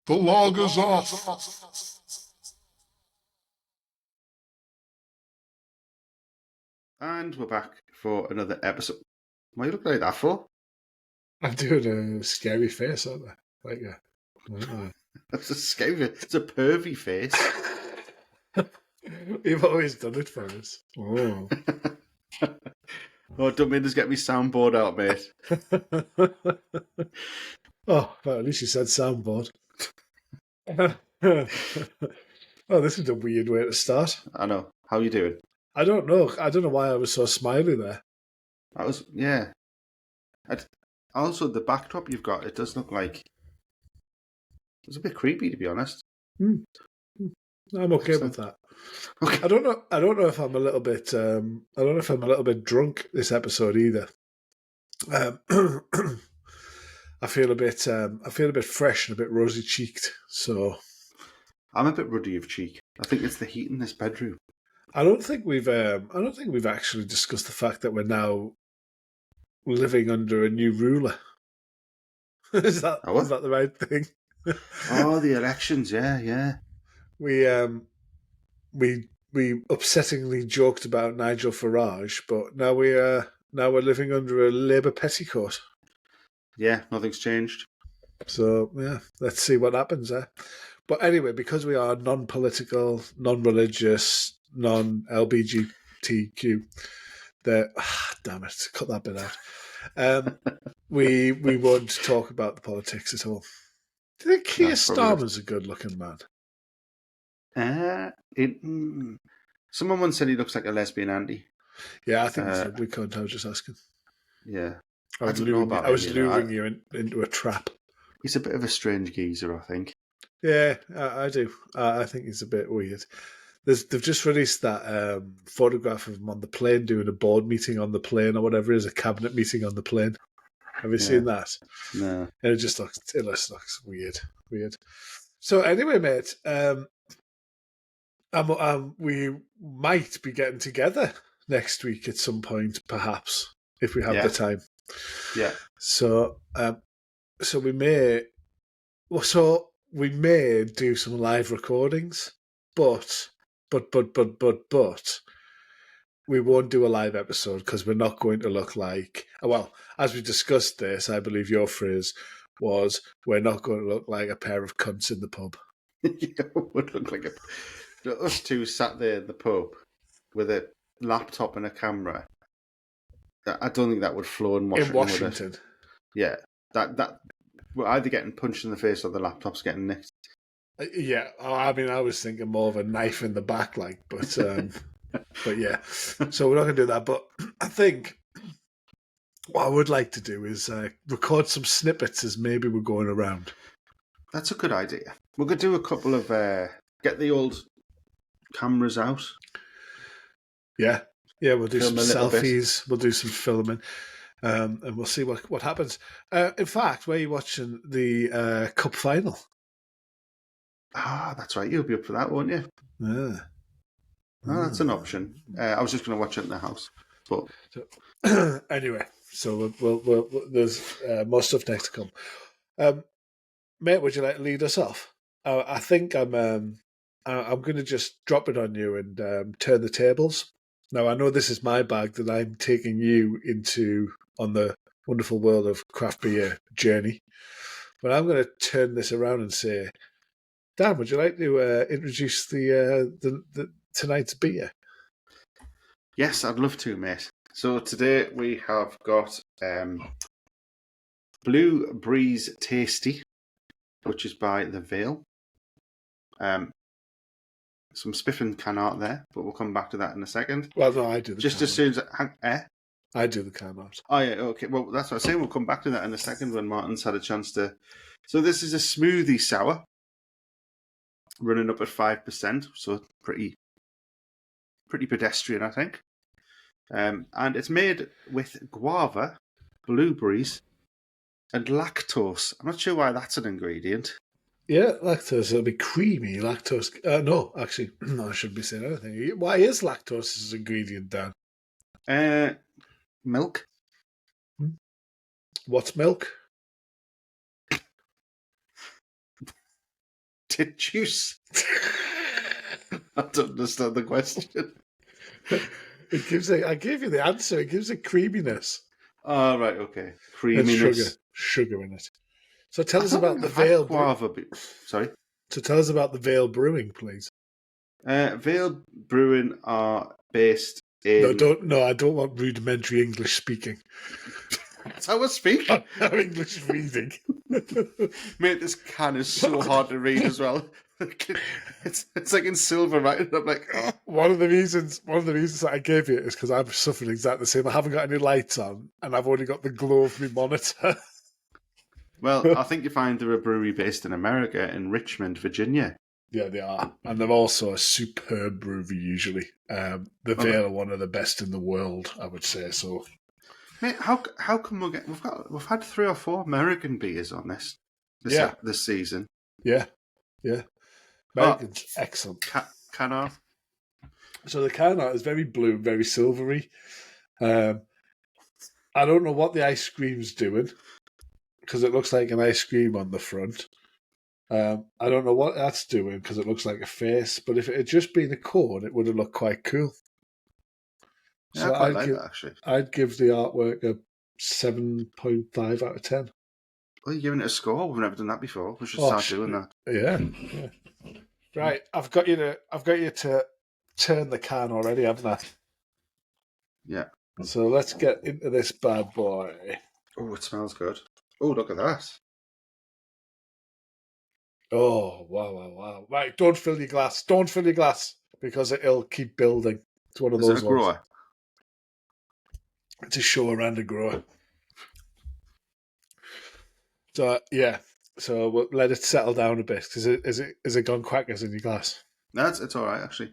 The log is off. And we're back for another episode. What are you looking like that for? I'm doing a scary face, aren't I? Like That's a scary. It's a pervy face. You've always done it for us. Oh. Oh, don't mean to get me soundboard out, mate. Oh, well, at least you said soundboard. Oh, this is a weird way to start. I know. How you doing? I don't know. I don't know why I was so smiley there. That was Also, the backdrop you've got, it does look like it's a bit creepy, to be honest. I'm okay with that. Okay. I don't know if I'm a little bit. I don't know if I'm a little bit drunk this episode either. I feel a bit fresh and a bit rosy cheeked. So I'm a bit ruddy of cheek. I think it's the heat in this bedroom. I don't think we've actually discussed the fact that we're now living under a new ruler. Is that the right thing? Oh, the elections, yeah. We upsettingly joked about Nigel Farage, but now we're living under a Labour petticoat. Yeah, nothing's changed. So yeah, let's see what happens there. But anyway, because we are non-political, non-religious, non-LGBTQ, damn it, cut that bit out. We won't talk about the politics at all. Do you think Keir Starmer's a good-looking man? Someone once said he looks like a lesbian Andy. Yeah, I think he's a ugly cunt. I was just asking. Yeah. I was luring you into a trap. He's a bit of a strange geezer, I think. Yeah, I do. I think he's a bit weird. They've just released that photograph of him on the plane doing a board meeting on the plane or whatever it is, a cabinet meeting on the plane. Have you seen that? No. And it just looks weird. So anyway, mate, we might be getting together next week at some point, perhaps, if we have the time. Yeah. So we may do some live recordings, but we won't do a live episode because we're not going to look like, well, as we discussed this, I believe your phrase was, we're not going to look like a pair of cunts in the pub. It would look like us two sat there in the pub with a laptop and a camera. I don't think that would flow in Washington. Yeah, that we're either getting punched in the face or the laptop's getting nicked. Yeah, I mean, I was thinking more of a knife in the back, but yeah. So we're not going to do that. But I think what I would like to do is record some snippets as maybe we're going around. That's a good idea. We could do a couple of get the old cameras out. Yeah, we'll do some selfies. We'll do some filming, and we'll see what happens. In fact, where are you watching the cup final? Ah, that's right. You'll be up for that, won't you? Yeah. Oh, that's an option. I was just going to watch it in the house, but anyway. So we'll there's more stuff next to come. Mate, would you like to lead us off? I think I'm going to just drop it on you and turn the tables. Now, I know this is my bag that I'm taking you into on the wonderful world of craft beer journey. But I'm going to turn this around and say, Dan, would you like to introduce the tonight's beer? Yes, I'd love to, mate. So today we have got Blue Breeze Tastee, which is by The Vale. Some spiffing can art there, but we'll come back to that in a second. Well, no, I do the just can as soon as I do the can art. Oh yeah, okay. Well, that's what I'm saying. We'll come back to that in a second when Martin's had a chance to. So this is a smoothie sour, running up at 5%, so pretty pedestrian, I think. And it's made with guava, blueberries, and lactose. I'm not sure why that's an ingredient. Yeah, lactose. It'll be creamy lactose. No, actually, no, I shouldn't be saying anything. Why is lactose as an ingredient, Dan? Milk. What's milk? tit juice? I don't understand the question. I gave you the answer. It gives it creaminess. Oh, right, okay. There's Creaminess. sugar in it. So tell I us don't about think the I've had Vale. guava. Sorry. So tell us about the Vale Brewing, please. Vale Brewing are based No, in... No, I don't want rudimentary English speaking. That's how I speak. I'm English reading. Mate, this can is so hard to read as well. It's like in silver, right? And I'm like, oh. One of the reasons that I gave you is because I'm suffering exactly the same. I haven't got any lights on, and I've only got the glow of my monitor. Well, I think you find they're a brewery based in America, in Richmond, Virginia. Yeah, they are, and they're also a superb brewery. Usually, the Vale are one of the best in the world, I would say. So, mate, how come we've had 3 or 4 American beers on this season? Yeah. American's excellent. Can art. So the can art is very blue, very silvery. I don't know what the ice cream's doing because it looks like an ice cream on the front. I don't know what that's doing because it looks like a face. But if it had just been a cone, it would have looked quite cool. Yeah, so I quite like that, actually. I'd give the artwork a 7.5 out of 10. Well, you're giving it a score. We've never done that before. We should start doing that. Yeah. Right, I've got you to turn the can already, haven't I? Yeah. So let's get into this bad boy. Oh, it smells good. Oh, look at that. Oh, wow. Right, don't fill your glass. Don't fill your glass because it'll keep building. It's one of those ones. Is it a grower? It's a shower and a grower. So, yeah. So we'll let it settle down a bit. Is it gone crackers in your glass? No, it's all right, actually.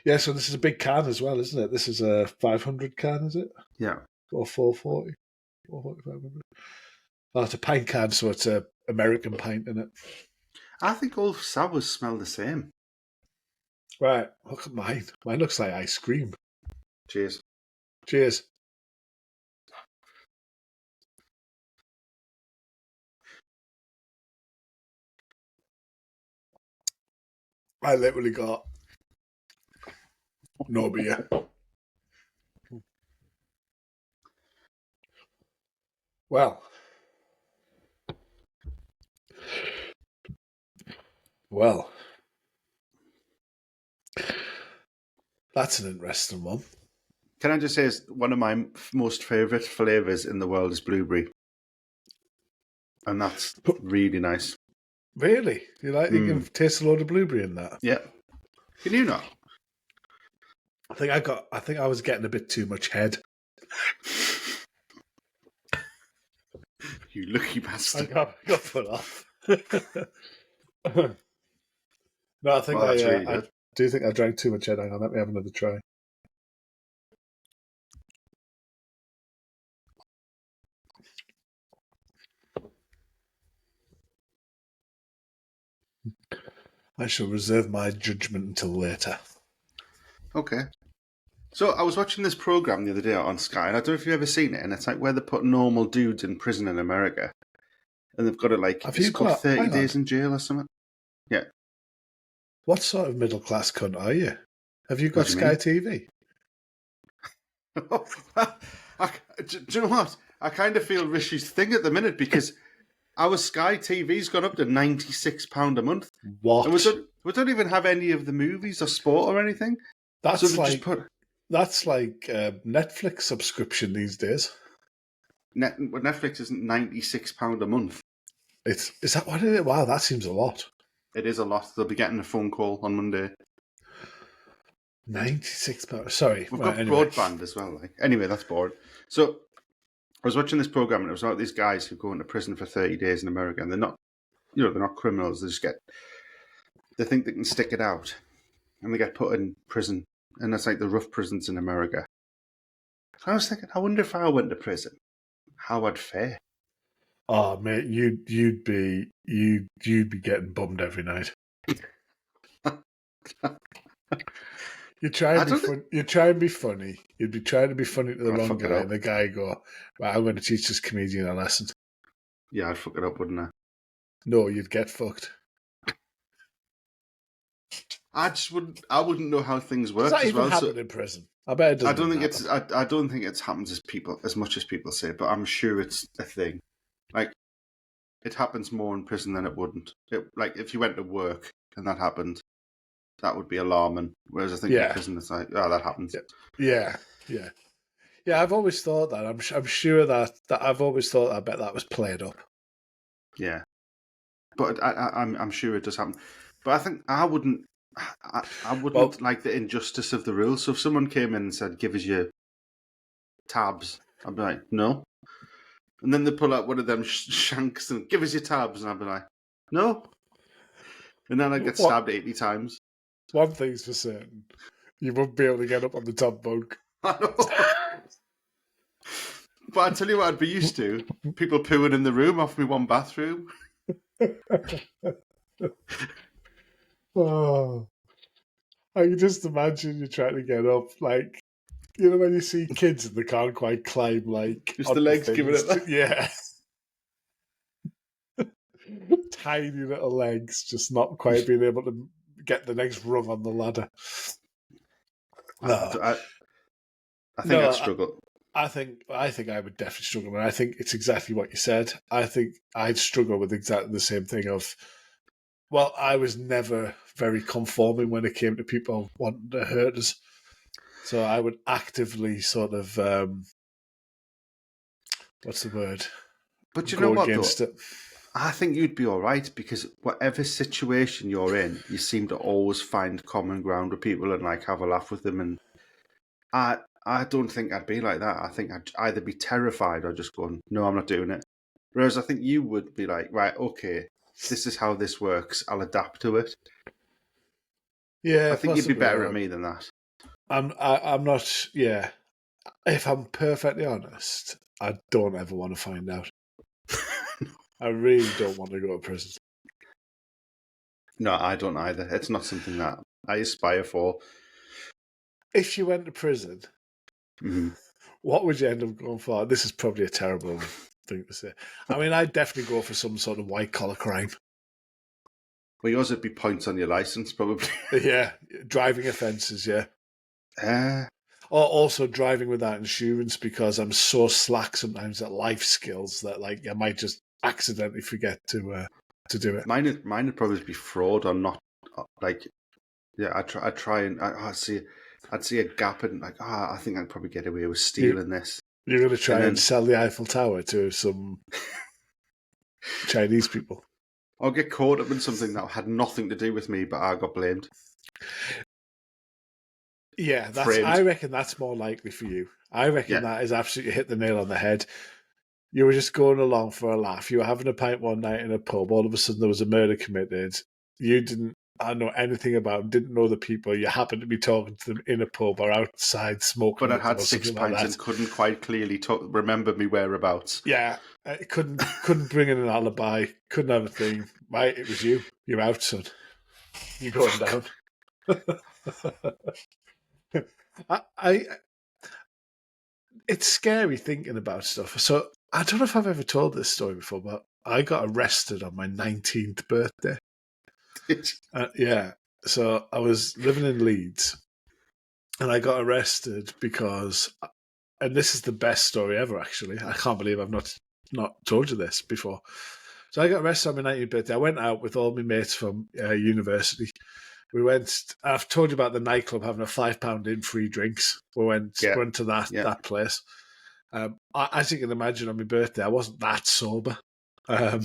Yeah, so this is a big can as well, isn't it? This is a 500 can, is it? Yeah. Or 440? 440, 500. Oh, it's a pint can, so it's an American pint in it. I think all sours smell the same. Right, look at mine. Mine looks like ice cream. Cheers. Cheers. I literally got no beer. Well, that's an interesting one. Can I just say, one of my most favourite flavours in the world is blueberry. And that's really nice. Really? You can taste a load of blueberry in that? Yeah. Can you not? I think I was getting a bit too much head. You lucky bastard. I got put off. No, I think I do think I drank too much head. Hang on, let me have another try. I shall reserve my judgment until later. Okay. So I was watching this program the other day on Sky, and I don't know if you've ever seen it, and it's like where they put normal dudes in prison in America. And they've got it like, it's called 30 Days in Jail or something. Yeah. What sort of middle class cunt are you? Have you got Sky TV? Do you know what? I kind of feel Rishi's thing at the minute because our Sky TV's gone up to £96 a month. What? And we don't even have any of the movies or sport or anything. That's like Netflix subscription these days. Netflix isn't £96 a month. Is that what it is? Wow, that seems a lot. It is a lot. They'll be getting a phone call on Monday. £96. Sorry. We've got broadband as well. Anyway, that's boring. So I was watching this program and it was about these guys who go into prison for 30 days in America, and they're not criminals. They think they can stick it out, and they get put in prison, and that's like the rough prisons in America. So I was thinking, I wonder if I went to prison, how I'd fare. Oh mate, you'd be getting bummed every night. You try and be funny. You'd be trying to be funny to the wrong guy, and the guy go, "Right, I'm going to teach this comedian a lesson." Yeah, I'd fuck it up, wouldn't I? No, you'd get fucked. I just wouldn't. I wouldn't know how things work Does that as even well. happen So in prison? I bet it doesn't. I don't think happen. I don't think it's happened as much as people say, but I'm sure it's a thing. Like it happens more in prison than it wouldn't. Like if you went to work and that happened, that would be alarming. Whereas I think in prison it's like, oh, that happens. Yeah. I've always thought that. I'm sure that I've always thought. I bet that was played up. Yeah, but I'm sure it does happen. But I think I wouldn't like the injustice of the rules. So if someone came in and said, "Give us your tabs," I'd be like, "No." And then they pull out one of them shanks and give us your tabs, and I'd be like, "No." And then I'd get stabbed 80 times. One thing's for certain: you won't be able to get up on the top bunk. I know. But I tell you what, I'd be used to people pooing in the room off me one bathroom. Oh, I can just imagine you trying to get up, like, you know, when you see kids and they can't quite climb, like, just the legs giving it that. Yeah. Tiny little legs, just not quite being able to get the next rung on the ladder. I think I'd struggle. I think I would definitely struggle, and I think it's exactly what you said. I think I'd struggle with exactly the same thing of, well, I was never very conforming when it came to people wanting to hurt us. So I would actively sort of, what's the word? But you know what, though? It. I think you'd be all right because whatever situation you're in, you seem to always find common ground with people and like have a laugh with them. And I don't think I'd be like that. I think I'd either be terrified or just going, no, I'm not doing it. Whereas I think you would be like, right, okay, this is how this works. I'll adapt to it. Yeah, I think you'd be better at me than that. I'm not. Yeah, if I'm perfectly honest, I don't ever want to find out. I really don't want to go to prison. No, I don't either. It's not something that I aspire for. If you went to prison, what would you end up going for? This is probably a terrible thing to say. I mean, I'd definitely go for some sort of white collar crime. Well, yours would be points on your license, probably. Yeah, driving offences, yeah. Or also driving without insurance because I'm so slack sometimes at life skills that like I might just accidentally forget to do it. Mine would probably be fraud or not. Like, yeah, I'd try and I'd see a gap and like, I think I'd probably get away with stealing this. You're going to try and sell the Eiffel Tower to some Chinese people. I'll get caught up in something that had nothing to do with me, but I got blamed. Yeah, I reckon that's more likely for you. I reckon that is absolutely hit the nail on the head. You were just going along for a laugh. You were having a pint one night in a pub. All of a sudden, there was a murder committed. You didn't know anything about them, didn't know the people. You happened to be talking to them in a pub or outside smoking. But I had 6 pints and couldn't quite clearly remember me whereabouts. Yeah, couldn't bring in an alibi. Couldn't have a thing. Right, it was you. You're out, son. You're going down. It's scary thinking about stuff. So I don't know if I've ever told this story before, but I got arrested on my 19th birthday. Yeah. So I was living in Leeds and I got arrested because, and this is the best story ever, actually. I can't believe I've not told you this before. So I got arrested on my 19th birthday. I went out with all my mates from university. We went. I've told you about the nightclub having a £5 in free drinks. We went to that place. As you can imagine, on my birthday, I wasn't that sober when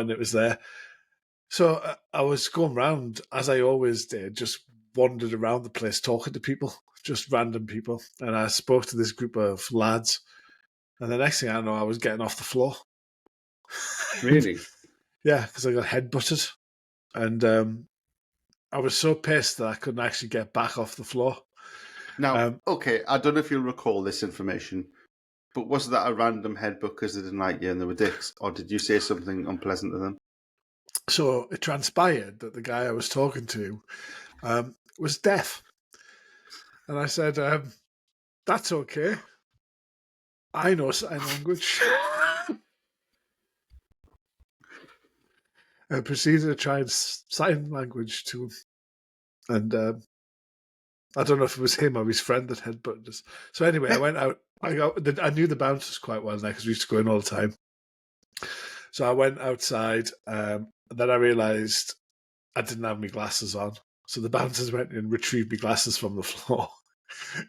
it was there. So I was going around, as I always did, just wandered around the place talking to people, just random people. And I spoke to this group of lads. And the next thing I know, I was getting off the floor. Really? Yeah, because I got headbutted. And I was so pissed that I couldn't actually get back off the floor. Now, okay, I don't know if you'll recall this information, but was that a random headbutt because they didn't like you and they were dicks, or did you say something unpleasant to them? So it transpired that the guy I was talking to was deaf. And I said, that's okay. I know sign language. and proceeded to try and sign language to him. And I don't know if it was him or his friend that headbutted us. So anyway, I went out. I knew the bouncers quite well now because we used to go in all the time. So I went outside, and then I realised I didn't have my glasses on. So the bouncers went and retrieved my glasses from the floor,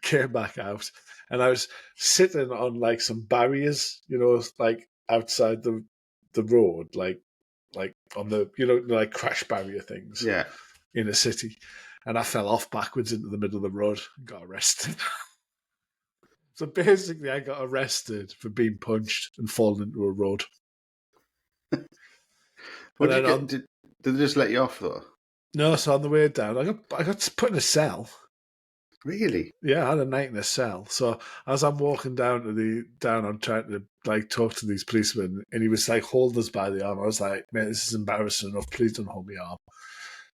came back out, and I was sitting on like some barriers, like outside the road, like on the like crash barrier things, in a city, and I fell off backwards into the middle of the road and got arrested. So basically, I got arrested for being punched and falling into a road. Did they just let you off though? No, so on the way down, I got put in a cell. Really? Yeah, I had a night in a cell. So as I'm walking down, I'm trying to like talk to these policemen, and he was like holding us by the arm. I was like, "Man, this is embarrassing enough. Please don't hold my arm."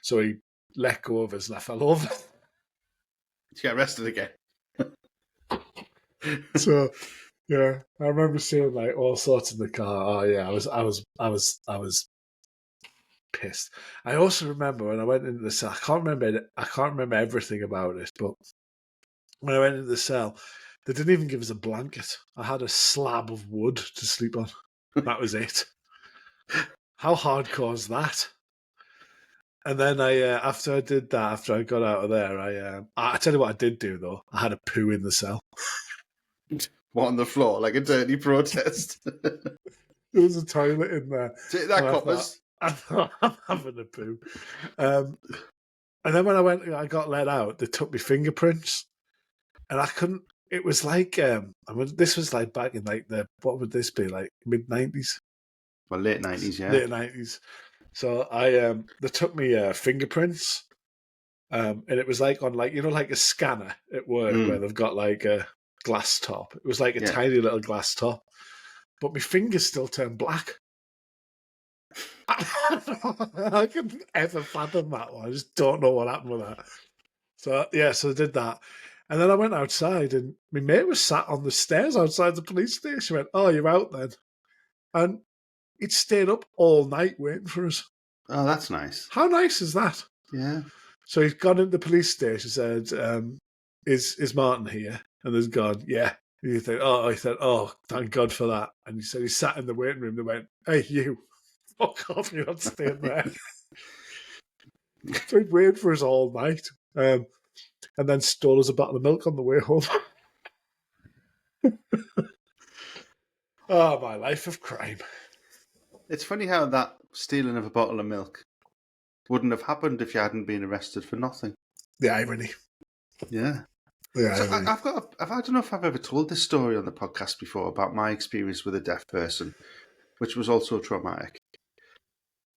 So he let go of us, and I fell over. You got arrested again. So yeah, I remember seeing like all sorts in the car. Oh yeah, I was pissed. I also remember when I went into the cell. I can't remember everything about it, but when I went into the cell, they didn't even give us a blanket. I had a slab of wood to sleep on. That was it. How hardcore is that? And then after I did that, after I got out of there, I tell you what I did do though. I had a poo in the cell. What, on the floor, like a dirty protest? There was a toilet in there. Take that, coppers. I thought I'm having a poo. And then when I got let out, they took me fingerprints, and I couldn't. It was like this was like back in like what would this be, like mid-90s? Well, late 90s, yeah. Late 90s. So they took me fingerprints, and it was like on like like a scanner at work where they've got like a glass top. It was like a tiny little glass top, but my fingers still turned black. I couldn't ever fathom that one. I just don't know what happened with that. So I did that. And then I went outside, and my mate was sat on the stairs outside the police station. Went, "Oh, you're out then?" And he'd stayed up all night waiting for us. Oh, that's nice. How nice is that? Yeah. So he's gone into the police station, said, is Martin here? And there's gone, yeah. And he said, oh, thank God for that. And he said he sat in the waiting room. They went, "Hey, you, fuck off, you're not staying there." So he'd waited for us all night. And then stole us a bottle of milk on the way home. Oh, my life of crime. It's funny how that stealing of a bottle of milk wouldn't have happened if you hadn't been arrested for nothing. The irony. Yeah. The so irony. I don't know if I've ever told this story on the podcast before about my experience with a deaf person, which was also traumatic.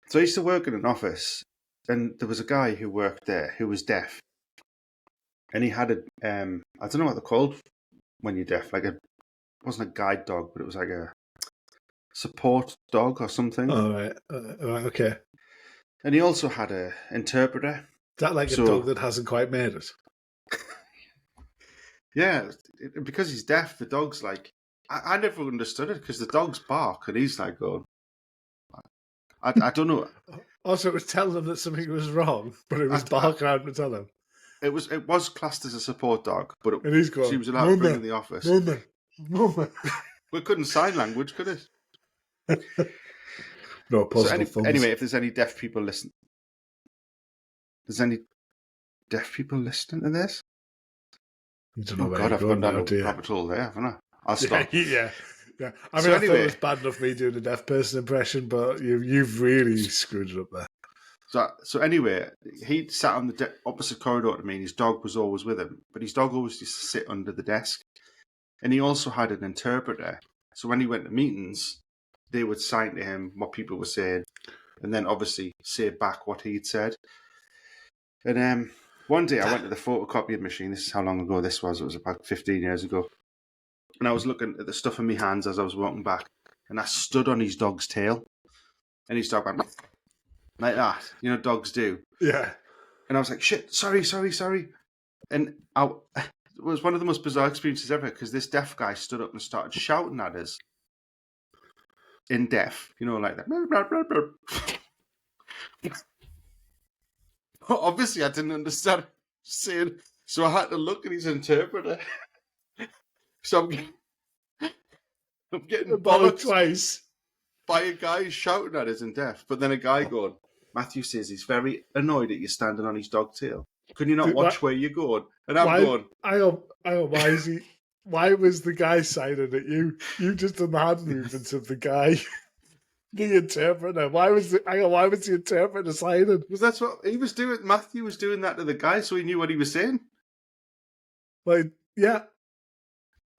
So I used to work in an office, and there was a guy who worked there who was deaf. And he had I don't know what they're called when you're deaf, like it wasn't a guide dog, but it was like a support dog or something. Oh, right. Okay. And he also had an interpreter. Is that like a dog that hasn't quite made it? Yeah, because he's deaf, the dog's like... I never understood it, because the dog's bark, and he's like going... I don't know. Also, it was telling them that something was wrong, but it was barking out to tell them. It was classed as a support dog, but and he's going, she was allowed to bring in the office. Mama. We couldn't sign language, could it? No positive thumbs. Anyway, if there's any deaf people listening... There's any deaf people listening to this? You don't know oh, God, I've gone down a rabbit hole there, haven't I? I'll stop. Yeah. I mean, I thought it was bad enough me doing a deaf person impression, but you've really screwed it up there. So anyway, he sat on the opposite corridor to me, and his dog was always with him. But his dog always used to sit under the desk. And he also had an interpreter. So when he went to meetings, they would sign to him what people were saying, and then obviously say back what he'd said. And one day I went to the photocopying machine. This is how long ago this was. It was about 15 years ago. And I was looking at the stuff in my hands as I was walking back. And I stood on his dog's tail. And his dog went... like that, dogs do. Yeah. And I was like, shit, sorry. And it was one of the most bizarre experiences ever, because this deaf guy stood up and started shouting at us in deaf, like that. Obviously, I didn't understand what he was saying, so I had to look at his interpreter. So I'm getting Bollocked bollocked twice. by a guy shouting at us in deaf, but then a guy going, Matthew says he's very annoyed at you standing on his dog tail. Can you not Dude, watch where you're going? And I'm going, why is he? Why was the guy signing at you? You just done the hand movements of the guy, the interpreter. Why was the interpreter signing? because that's what he was doing. Matthew was doing that to the guy, so he knew what he was saying. Like, yeah,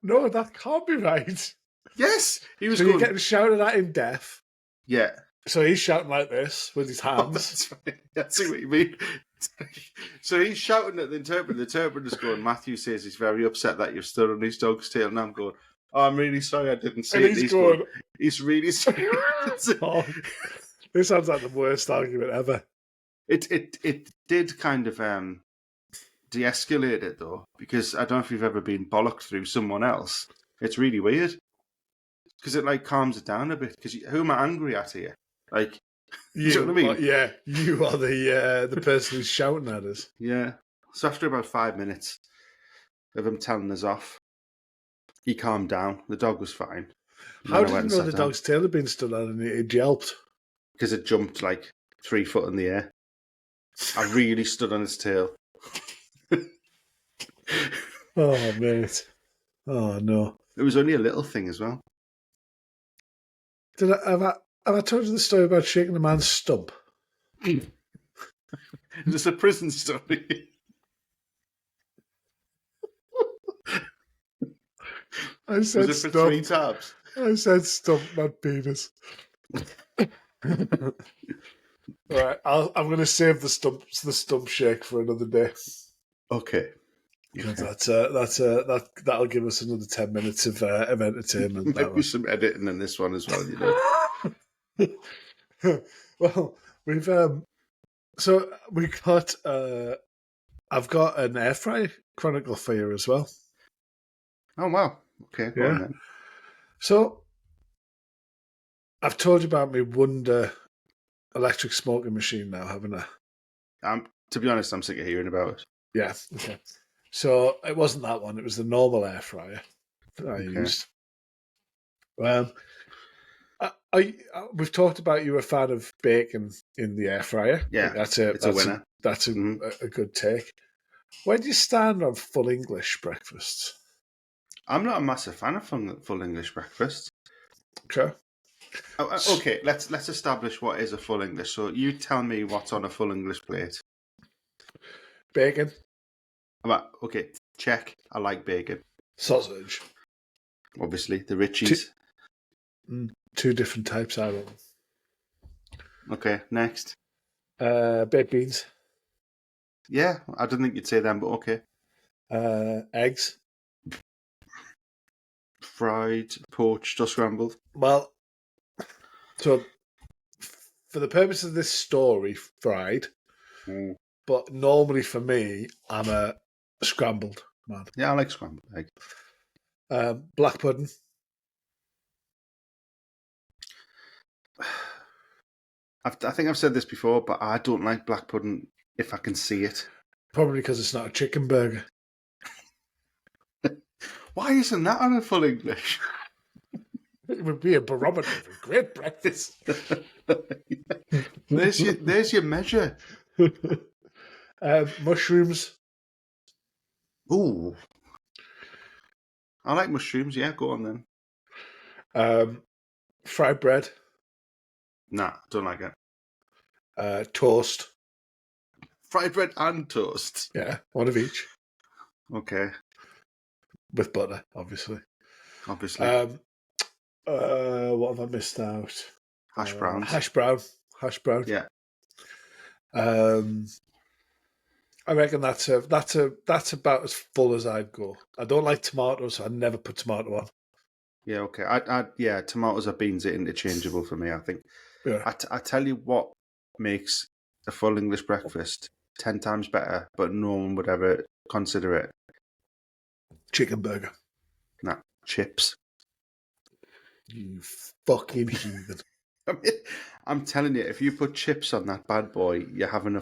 no, that can't be right. Yes, he was So going. you're getting shouted at in deaf. Yeah. So he's shouting like this with his Oh, hands. that's right. I see what you mean. So he's shouting at the interpreter. The interpreter's going, Matthew says he's very upset that you've stood on his dog's tail. And I'm going, oh, I'm really sorry I didn't see And it. he's going, he's really sorry. oh, this sounds like the worst argument ever. It did kind of de-escalate it, though, because I don't know if you've ever been bollocked through someone else. It's really weird. Because it, like, calms it down a bit. Because who am I angry at here? Like, you know what I mean? Yeah, you are the person who's shouting at us. Yeah. So after about 5 minutes of him telling us off, he calmed down. The dog was fine. How did you know the dog's tail had been stood on and it yelped? Because it jumped like 3 foot in the air. I really stood on its tail. Oh, mate. Oh, no. It was only a little thing as well. Have I told you the story about shaking a man's stump? Is this a prison story? I said Was it for stump. 3 tabs? I said stump, not penis. All right, I'm going to save the stump shake for another day. Okay. Because that'll give us another 10 minutes of entertainment. Maybe some editing in this one as well, you know. Well, we've got I've got an air fry chronicle for you as well. Oh wow. Okay, go on then. So I've told you about my Wonder electric smoking machine now, haven't I? To be honest, I'm sick of hearing about it. Yeah. Okay. So it wasn't that one, it was the normal air fryer that I used. We've talked about you were a fan of bacon in the air fryer. Yeah, that's a winner. That's a good take. Where do you stand on full English breakfasts? I'm not a massive fan of full English breakfast. Okay. Okay, let's establish what is a full English. So you tell me what's on a full English plate. Bacon. Okay, check. I like bacon. Sausage. Obviously, the Richies. Two different types, I don't know. Okay, next. Baked beans. Yeah, I didn't think you'd say them, but okay. Eggs. Fried, poached, or scrambled. Well, so for the purpose of this story, fried. But normally for me, I'm a scrambled man. Yeah, I like scrambled egg. Black pudding. I think I've said this before, but I don't like black pudding if I can see it. Probably because it's not a chicken burger. Why isn't that on a full English? It would be a barometer of a great breakfast. There's your measure. Mushrooms. Ooh. I like mushrooms, yeah, go on then. Fried bread. Nah, don't like it. Toast. Fried bread and toast? Yeah, one of each. Okay. With butter, obviously. Obviously. What have I missed out? Hash browns. Hash brown. Yeah. I reckon that's about as full as I'd go. I don't like tomatoes, so I never put tomato on. Yeah, okay. Yeah, tomatoes or beans are interchangeable for me, I think. Yeah. I tell you what makes a full English breakfast 10 times better, but no one would ever consider it. Chicken burger. Nah, chips. You fucking heathen. I mean, I'm telling you, if you put chips on that bad boy, you're having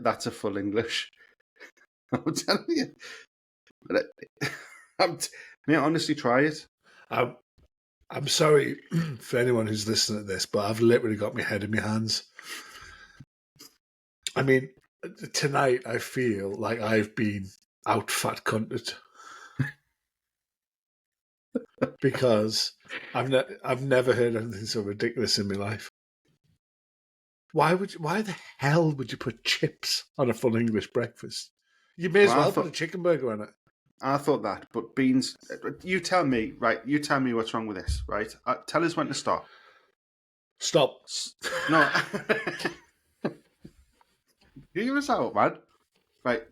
that's a full English. I'm telling you. But may I honestly try it? I'm sorry for anyone who's listening to this, but I've literally got my head in my hands. I mean, tonight I feel like I've been out fat cunted because I've never heard anything so ridiculous in my life. Why the hell would you put chips on a full English breakfast? You may as well put a chicken burger on it. I thought that, but beans. You tell me, right? You tell me what's wrong with this, right? Tell us when to stop. Stop. No. Hear us out, man. Right.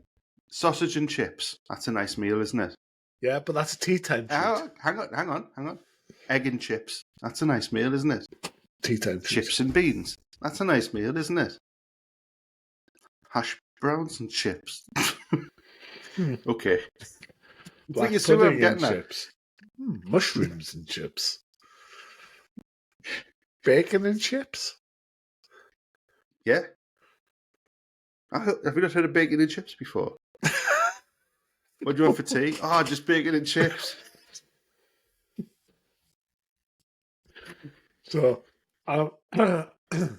Sausage and chips. That's a nice meal, isn't it? Yeah, but that's a tea time treat. Hang on. Egg and chips. That's a nice meal, isn't it? Tea time treat. Chips and beans. That's a nice meal, isn't it? Hash browns and chips. Okay. Black you see what I'm pudding getting and at? chips. Mushrooms and chips. Bacon and chips? Yeah. Have you not heard of bacon and chips before? What do you want for tea? Oh, just bacon and chips. So, I'm going to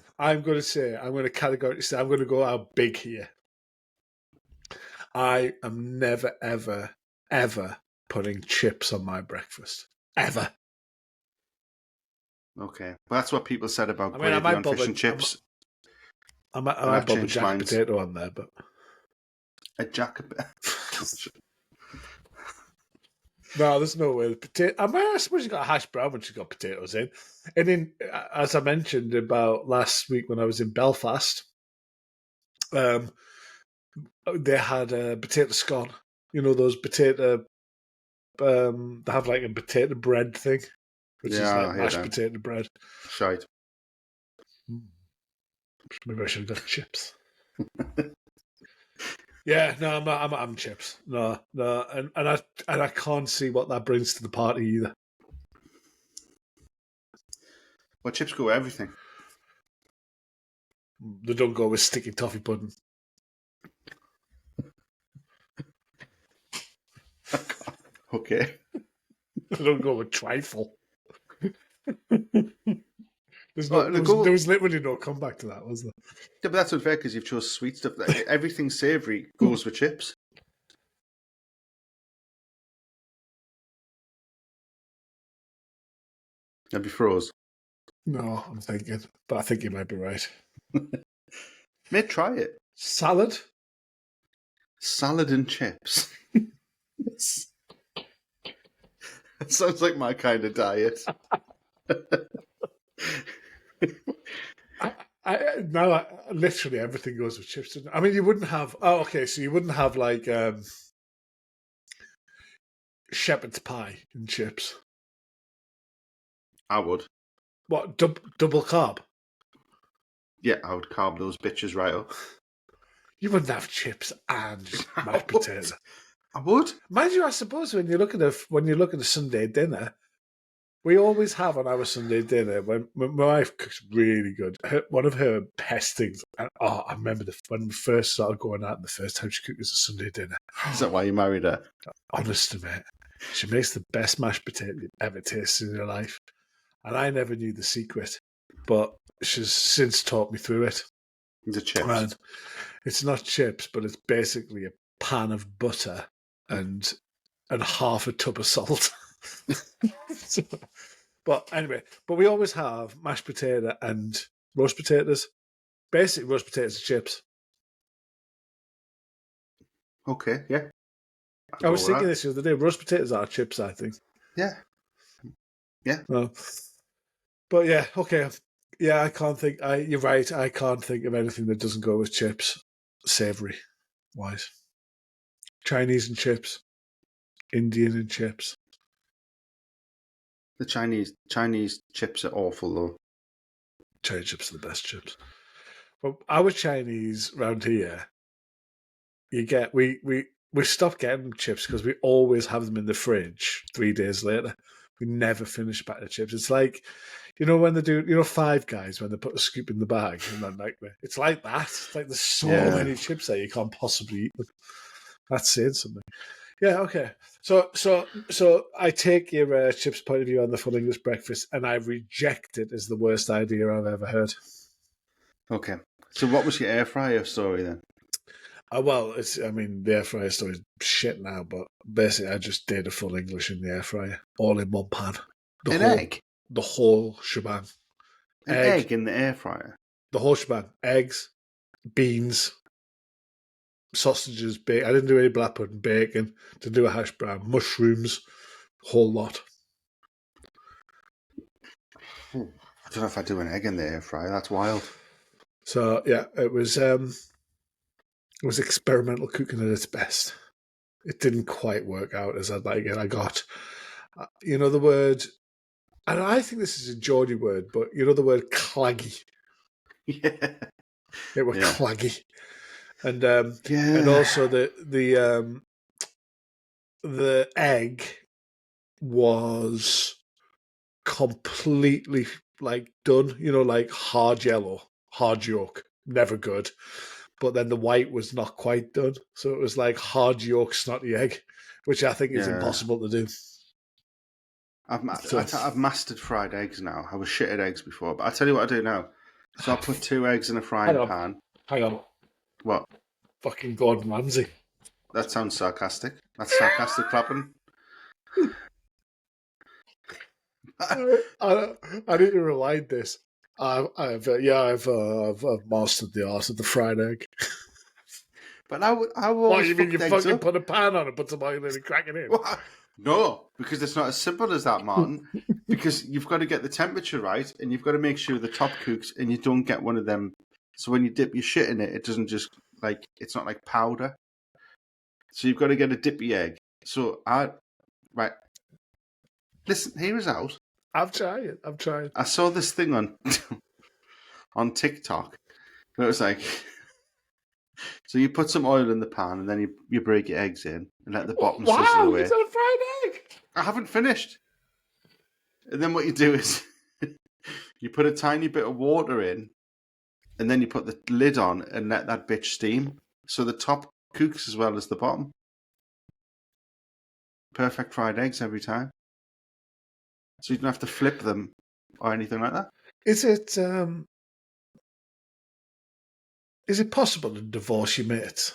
categorically say, I'm going to go out big here. I am never, ever, ever putting chips on my breakfast. Ever. Okay. Well, that's what people said about gravy on fish and chips. I might put a jack potato on there, but... A jack... No, there's no way. I suppose you got a hash brown when she's got potatoes in. And then, as I mentioned about last week when I was in Belfast, they had a potato scone. You know, those potato... they have like a potato bread thing, which is like mashed potato bread. Shite. Maybe I should have got chips. Yeah, no, I'm not having chips. No, and I can't see what that brings to the party either. Well, chips go with everything. They don't go with sticky toffee pudding. Okay. They don't go with trifle. There was literally no comeback to that, was there? Yeah, but that's unfair because you've chose sweet stuff. Everything savoury goes with chips. Have you froze? No, I'm thinking, but I think you might be right. May try it. Salad and chips. That sounds like my kind of diet. Literally everything goes with chips. I mean, you wouldn't have... Oh, okay, so you wouldn't have, like, shepherd's pie and chips. I would. What, double carb? Yeah, I would carb those bitches right up. You wouldn't have chips and mashed potato. I would. Mind you, I suppose when you look at a Sunday dinner, we always have on our Sunday dinner, when my wife cooks really good, one of her best things, I remember when we first started going out, the first time she cooked us a Sunday dinner. Is that why you married her? Honestly, mate, she makes the best mashed potato you've ever tasted in your life. And I never knew the secret, but she's since taught me through it. The chips. And it's not chips, but it's basically a pan of butter and half a tub of salt. But anyway, we always have mashed potato and roast potatoes. Basically, roast potatoes and chips. Okay, yeah. I was thinking this the other day. Roast potatoes are chips, I think. Yeah. Yeah. But yeah, okay. Yeah, I can't think. You're right. I can't think of anything that doesn't go with chips, savoury wise. Chinese and chips, Indian and chips. The Chinese chips are awful though. Chinese chips are the best chips. But our Chinese round here, we stop getting chips because we always have them in the fridge 3 days later. We never finish a packet of chips. It's like, when they do, Five Guys, when they put a scoop in the bag, and then it's like that. It's like there's so many chips there you can't possibly eat them. That's saying something. Yeah, okay. So I take your chips point of view on the full English breakfast, and I reject it as the worst idea I've ever heard. Okay. So what was your air fryer story then? The air fryer story is shit now, but basically I just did a full English in the air fryer, all in one pan. Egg? The whole shebang. An egg in the air fryer? The whole shebang. Eggs, beans, sausages, bacon. I didn't do any black pudding, bacon, didn't do a hash brown, mushrooms, whole lot. I don't know if I do an egg in the air fryer. That's wild. So yeah, it was experimental cooking at its best. It didn't quite work out as I'd like it. I got, the word, and I think this is a Geordie word, but the word claggy. Yeah. It was claggy. And and also the egg was completely done, like hard yellow, hard yolk, never good. But then the white was not quite done, so it was like hard yolk snotty egg, which I think is impossible to do. I've mastered fried eggs now. I was shit at eggs before, but I tell you what I do now. So I put 2 eggs in a frying pan. Hang on. What? Fucking Gordon Ramsay. That sounds sarcastic. That's sarcastic clapping. I need to rewind this. I've mastered the art of the fried egg. But I will. What, you mean you fucking put a pan on and put some oil in and crack it in? What? No, because it's not as simple as that, Martin. Because you've got to get the temperature right, and you've got to make sure the top cooks, and you don't get one of them. So when you dip your shit in it, it doesn't just it's not like powder. So you've got to get a dippy egg. So right. Listen, hear us out. I'm trying. I saw this thing on TikTok. It was like, so you put some oil in the pan and then you break your eggs in and let the bottom sizzle away. It's a fried egg. I haven't finished. And then what you do is you put a tiny bit of water in and then you put the lid on and let that bitch steam. So the top cooks as well as the bottom. Perfect fried eggs every time. So you don't have to flip them or anything like that. Is it possible to divorce your mates?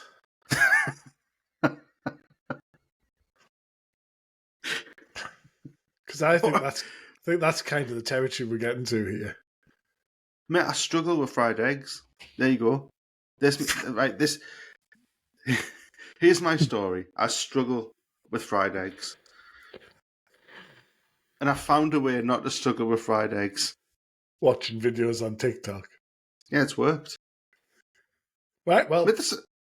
Because I think that's kind of the territory we're getting to here. Mate, I struggle with fried eggs. There you go. Here's my story. I struggle with fried eggs. And I found a way not to struggle with fried eggs. Watching videos on TikTok. Yeah, it's worked. Right, well,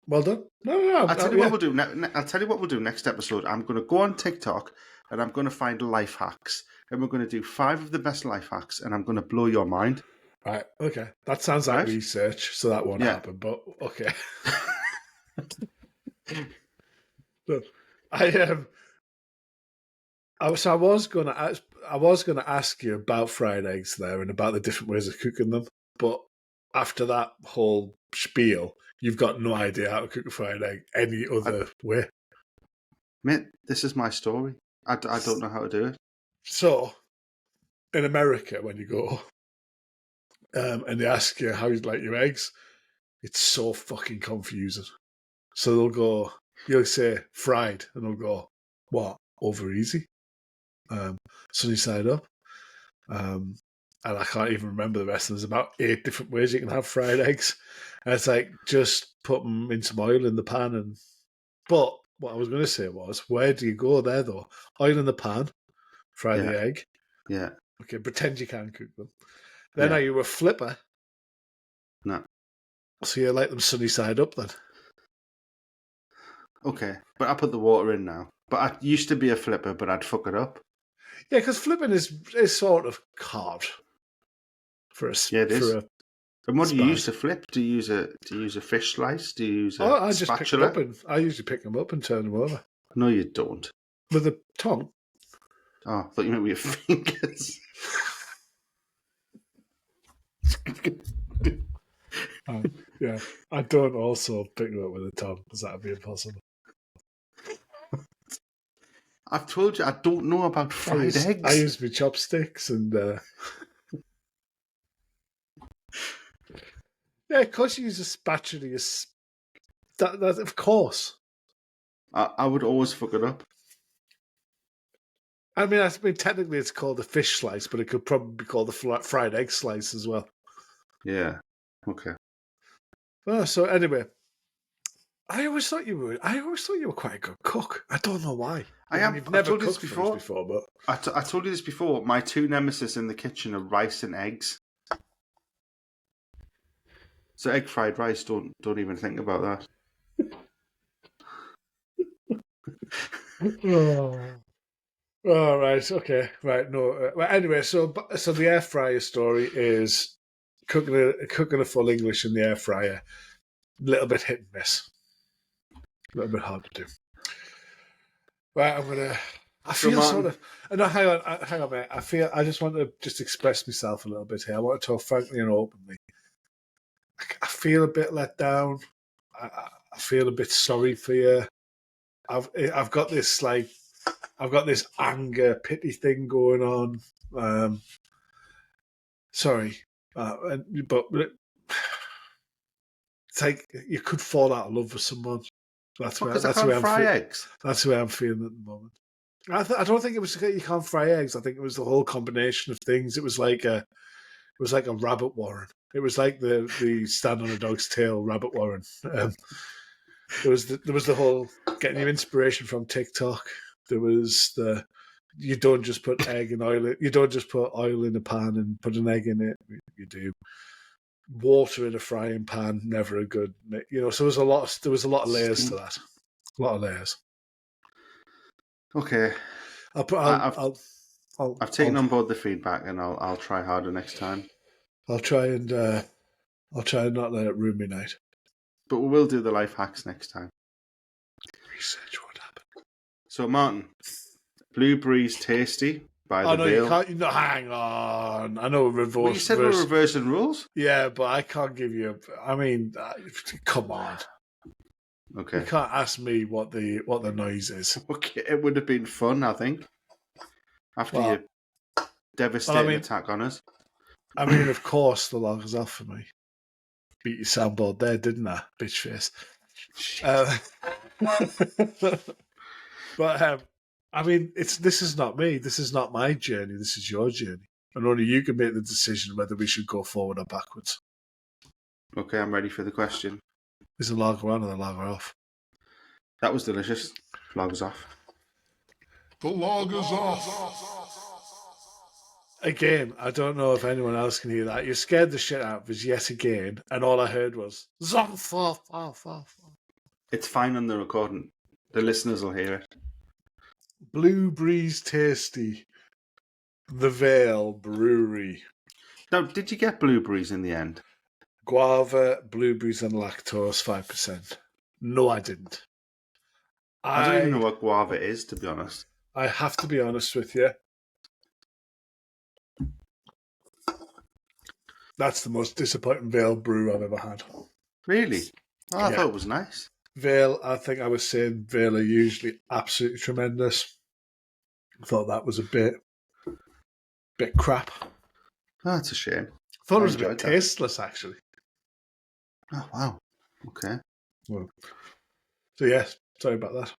well done. No. I'll tell you what we'll do. I'll tell you what we'll do next episode. I'm going to go on TikTok and I'm going to find life hacks. And we're going to do 5 of the best life hacks and I'm going to blow your mind. Right, okay. That sounds like research, so that won't happen, but okay. Look, I was going to ask you about fried eggs there and about the different ways of cooking them, but after that whole spiel, you've got no idea how to cook a fried egg any other way. Mate, this is my story. I don't know how to do it. So, in America, when you go and they ask you how you like your eggs, it's so fucking confusing. So you'll say fried, and they'll go, what, over easy? Sunny side up. And I can't even remember the rest. There's about 8 different ways you can have fried eggs. And it's like, just put them in some oil in the pan. But what I was going to say was, where do you go there, though? Oil in the pan, fry the egg. Yeah. Okay, pretend you can cook them. Then are you a flipper? No. So you like them sunny side up then? Okay, but I put the water in now. But I used to be a flipper, but I'd fuck it up. Yeah, because flipping is sort of hard for a it is. And what do you spag. use to flip? Do you use a fish slice? Do you use a spatula? I usually pick them up and turn them over No, you don't. with a tongue. Oh, I thought you meant with your fingers. Yeah, I don't also pick them up with a tongue because that would be impossible. I've told you I don't know about fried eggs. I use my chopsticks and yeah, of course you use a spatula. That of course. I would always fuck it up. I mean, technically it's called a fish slice, but it could probably be called a fried egg slice as well. Yeah. Okay. Well, so anyway, I always thought you were quite a good cook. I don't know why. I am. You've I've never told you this cooked before. but I told you this before. My two nemesis in the kitchen are rice and eggs. So egg fried rice. Don't even think about that. Oh, right. Okay. Right. No. Well, anyway, so the air fryer story is cooking a full English in the air fryer. A little bit hit and miss. A little bit hard to do. Right. I feel sort of. No, hang on, mate. I just want to just express myself a little bit here. I want to talk frankly and openly. I feel a bit let down. I feel a bit sorry for you. I've got this anger, pity thing going on. Sorry, but it's like you could fall out of love with someone. That's where eggs. That's where I'm feeling at the moment. I don't think it was you can't fry eggs. I think it was the whole combination of things. It was like a rabbit warren. It was like the stand on a dog's tail rabbit warren. There was the whole getting your inspiration from TikTok. There was you don't just put egg and oil. You don't just put oil in a pan and put an egg in it. You do water in a frying pan. Never a good. So there was a lot of layers to that. A lot of layers. Okay. I've taken on board the feedback, and I'll try harder next time. I'll try and not let it ruin my night. But we will do the life hacks next time. Research what happened. So, Martin, Blue Breeze Tastee by the Veil. You can't. No, hang on. I know reverse. Well, you said we're reversing rules. Yeah, but I can't give you. I mean, come on. Okay. You can't ask me what the noise is. Okay, it would have been fun, I think. After your devastating attack on us. I mean, of course, the log is off for me. Beat your soundboard there, didn't I, bitch face? But I mean, this is not me. This is not my journey. This is your journey, and only you can make the decision whether we should go forward or backwards. Okay, I'm ready for the question. Is the lager on or the lager off? That was delicious. Lager's off. The lager's off. Again, I don't know if anyone else can hear that. You scared the shit out of us yet again, and all I heard was zoff off. It's fine on the recording. The listeners will hear it. Blue Breeze Tastee, the Veil Brewery. Now, did you get Blue Breeze in the end? Guava, blueberries, and lactose, 5%. No, I didn't. I don't even know what guava is, to be honest. I have to be honest with you. That's the most disappointing Veil brew I've ever had. Really? Oh, I thought it was nice. Veil, I think I was saying Veil are usually absolutely tremendous. I thought that was a bit crap. Oh, that's a shame. I thought it was a bit tasteless, actually. Oh, wow. Okay. Well, so, yes, sorry about that.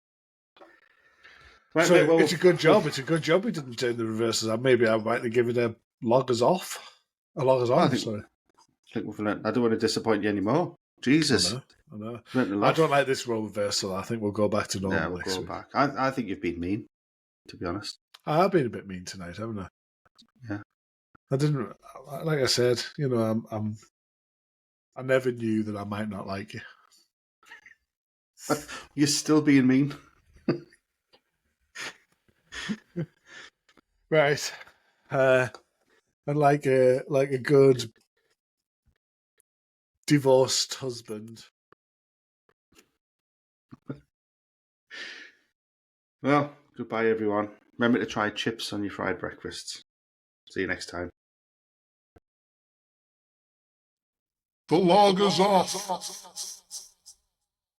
Right, so, well, it's a good job. It's a good job we didn't turn the reverses. Maybe I might have given a loggers off. A loggers on, sorry. I think we've learned. I don't want to disappoint you anymore. Jesus. I know. I don't like this role reversal. I think we'll go back to normal. Yeah, we'll go back. I think you've been mean, to be honest. I have been a bit mean tonight, haven't I? Yeah. I didn't. Like I said, I never knew that I might not like you. You're still being mean. Right. And like a good divorced husband. Well, goodbye everyone. Remember to try chips on your fried breakfasts. See you next time. The log is off.